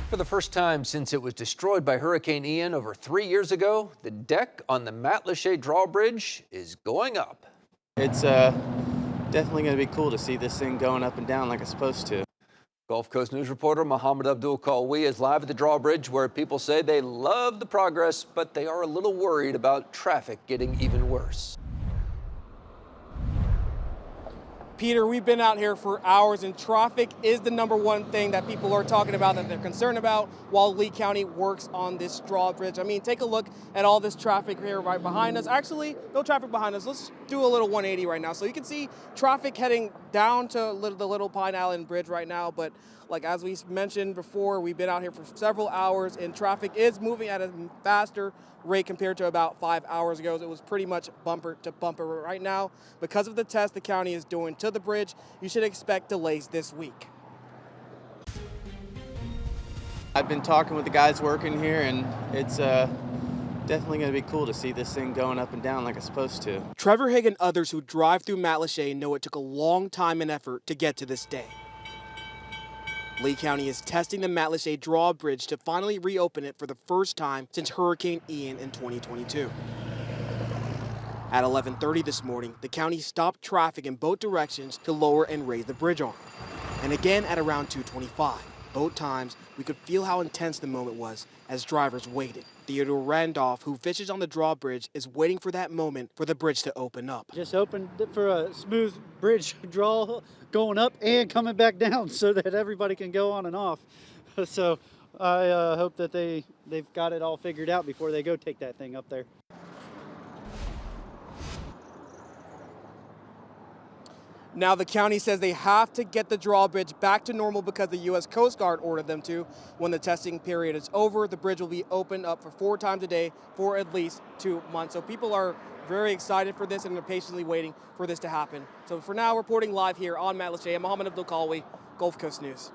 For the first time since it was destroyed by Hurricane Ian over 3 years ago, the deck on the Matlacha Drawbridge is going up. It's definitely going to be cool to see this thing going up and down like it's supposed to. Gulf Coast News reporter Abdul Qawee is live at the drawbridge, where people say they love the progress, but they are a little worried about traffic getting even worse. Peter, we've been out here for hours, and traffic is the #1 thing that people are talking about, that they're concerned about, while Lee County works on this drawbridge. I mean, take a look at all this traffic here right behind us. Actually, no traffic behind us. Let's do a little 180 right now. So you can see traffic heading down to the Little Pine Island Bridge right now. But like as we mentioned before, we've been out here for several hours, and traffic is moving at a faster rate compared to about 5 hours ago. It was pretty much bumper to bumper. Right now, because of the test the county is doing to the bridge, you should expect delays this week. I've been talking with the guys working here, and it's definitely going to be cool to see this thing going up and down like it's supposed to. Trevor Haig and others who drive through Matlacha know it took a long time and effort to get to this day. Lee County is testing the Matlacha Drawbridge to finally reopen it for the first time since Hurricane Ian in 2022. At 11:30 this morning, the county stopped traffic in both directions to lower and raise the bridge arm. And again at around 2:25. Both times, we could feel how intense the moment was as drivers waited. Theodore Randolph, who fishes on the drawbridge, is waiting for that moment for the bridge to open up. Just opened for a smooth bridge draw going up and coming back down so that everybody can go on and off. So I hope that they've got it all figured out before they go take that thing up there. Now the county says they have to get the drawbridge back to normal because the U.S. Coast Guard ordered them to. When the testing period is over, the bridge will be opened up for 4 times a day for at least 2 months. So people are very excited for this and are patiently waiting for this to happen. So for now, reporting live here on Matlacha, I'm Abdul, Qawee, Gulf Coast News.